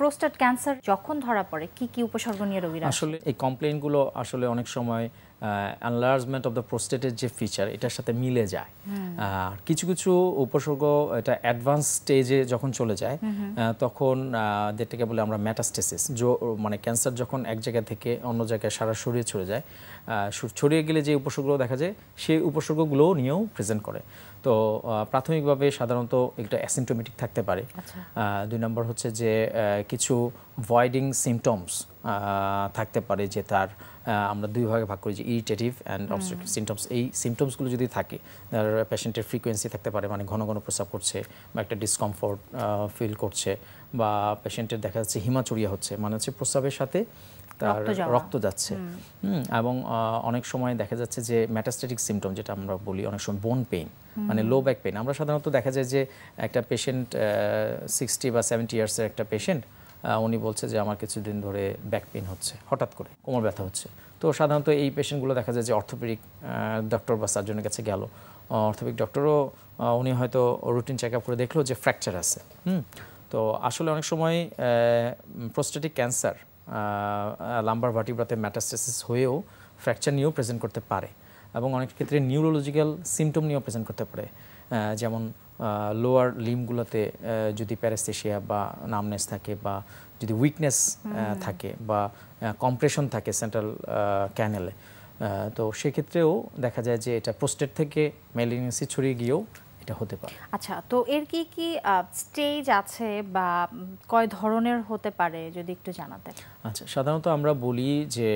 Prostate cancer যখন ধরা পড়ে কি কি উপসর্গ নিয়ে রোগীরা আসলে এই কমপ্লেইনগুলো আসলে অনেক সময় এনলার্জমেন্ট অফ দ্য প্রোস্টেটের যে ফিচার এটার সাথে মিলে যায়। আর কিছু কিছু উপসর্গ এটা অ্যাডভান্স স্টেজে যখন চলে যায় তখন যেটাকে বলে আমরা মেটাস্টেসিস, মানে ক্যান্সার যখন এক জায়গা থেকে অন্য জায়গায় সারা শরীরে ছড়িয়ে যায়, ছড়িয়ে গেলে যে উপসর্গগুলো দেখা যায় সেই উপসর্গগুলোও নিয়েও প্রেজেন্ট করে। তো প্রাথমিকভাবে সাধারণত একটা অ্যাসিম্পটোমেটিক থাকতে পারে। 2 নম্বর হচ্ছে যে কিছু ভয়েডিং সিমটমস থাকতে পারে, যে তার আমরা 2 ভাগে ভাগ করি, যে ইরিটেটিভ অ্যান্ড অবস্ট্রাকটিভ সিমটমস। এই সিমটমসগুলো যদি থাকে, পেশেন্টের ফ্রিকোয়েন্সি থাকতে পারে, মানে ঘন ঘন প্রস্রাব করছে বা একটা ডিসকমফোর্ট ফিল করছে, বা পেশেন্টের দেখা যাচ্ছে হিমাচুরিয়া হচ্ছে, মানে হচ্ছে প্রস্রাবের সাথে তার রক্ত যাচ্ছে। এবং অনেক সময় দেখা যাচ্ছে যে মেটাস্ট্যাটিক সিমটম যেটা আমরা বলি, অনেক সময় বোন পেইন, মানে লো ব্যাক পেইন। আমরা সাধারণত দেখা যায় যে একটা পেশেন্ট 60 বা 70 ইয়ার্সের একটা পেশেন্ট, উনি বলছে যে আমার কিছুদিন ধরে ব্যাক পেইন হচ্ছে, হঠাৎ করে কোমর ব্যথা হচ্ছে। তো সাধারণত এই পেশেন্টগুলো দেখা যায় যে অর্থোপেডিক ডক্টর বা সার্জনের কাছে গেল, অর্থোপেডিক ডক্টরও উনি হয়তো রুটিন চেক আপ করে দেখলো যে ফ্র্যাকচার আছে। তো আসলে অনেক সময় প্রোস্টেটিক ক্যান্সার লাম্বার ভার্টিব্রাতে মেটাস্টেসিস হয়েও ফ্র্যাকচার নিয়েও প্রেজেন্ট করতে পারে, এবং অনেক ক্ষেত্রে নিউরোলজিক্যাল সিমটম নিয়েও প্রেজেন্ট করতে পারে। যেমন লোয়ার লিম্বগুলোতে যদি প্যারাস্থেশিয়া বা নামনেস থাকে, বা যদি উইকনেস থাকে, বা কম্প্রেশন থাকে সেন্ট্রাল ক্যানেলে, তো সেক্ষেত্রেও দেখা যায় যে এটা প্রোস্টেট থেকে ম্যালিগন্যান্সি ছড়িয়ে গিয়েও এটা হতে পারে। আচ্ছা, তো এর কি কি স্টেজ আছে বা কয় ধরনের হতে পারে যদি একটু জানাতেন? আচ্ছা, সাধারণত আমরা বলি যে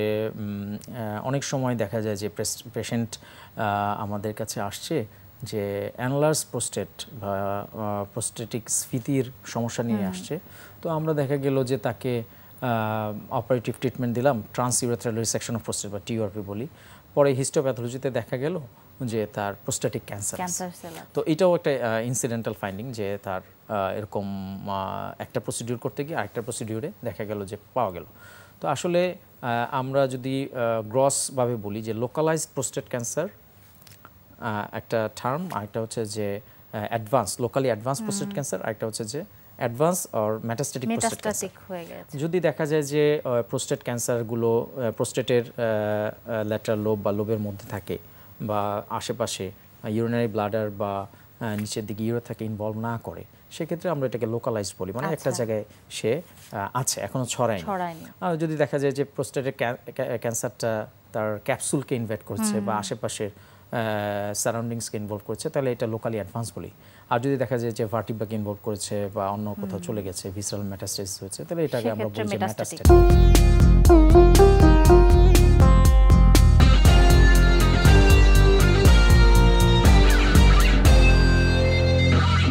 অনেক সময় দেখা যায় যে পেশেন্ট আমাদের কাছে আসছে যে অ্যানলার্স প্রোস্টেট বা প্রোস্টেটিক স্ফীতির সমস্যা নিয়ে আসছে। তো আমরা দেখা গেল যে তাকে অপারেটিভ ট্রিটমেন্ট দিলাম, ট্রান্সইউরেথ্রাল রিসেকশন অফ প্রোস্টেট বা টিউআরপি বলি। পরে হিস্টোপ্যাথোলজিতে দেখা গেল যে তার প্রোস্টেটিক ক্যান্সার। তো এটাও একটা ইনসিডেন্টাল ফাইন্ডিং, যে তার এরকম একটা প্রসিডিউর করতে গিয়ে আরেকটা প্রসিডিউরে দেখা গেল যে পাওয়া গেল। তো আসলে আমরা যদি গ্রসভাবে বলি যে লোকালাইজড প্রোস্টেট ক্যান্সার একটা টার্ম, আরেকটা হচ্ছে যে advance, locally advance prostate cancer, আরেকটা হচ্ছে যে advance or metastatic prostate cancer. যদি দেখা যায় যে প্রোস্টেট ক্যান্সারগুলো প্রোস্টেটের ল্যাটারাল লোব বা লোবের মধ্যে থাকে, বা আশেপাশে ইউরিনারি ব্লাডার বা নিচের দিকে ইউরেথ্রাকে ইনভলভ না করে, সেক্ষেত্রে আমরা এটাকে লোকালাইজড বলি, মানে একটা জায়গায় সে আছে, এখনো ছড়ায়নি। আর যদি দেখা যায় যে প্রোস্টেটের ক্যান্সারটা তার ক্যাপসুলকে ইনভেট করছে বা আশেপাশের সারাউন্ডিংসকে ইনভলভ করেছে, তাহলে এটা লোকালি অ্যাডভান্স বলি। আর যদি দেখা যায় যে ভার্টিব্রাকে ইনভলভ করেছে বা অন্য কোথাও চলে গেছে, ভিসরাল মেটাস্টেসিস হয়েছে, তাহলে এটাকে আমরা বলি যে মেটাস্টেটিক।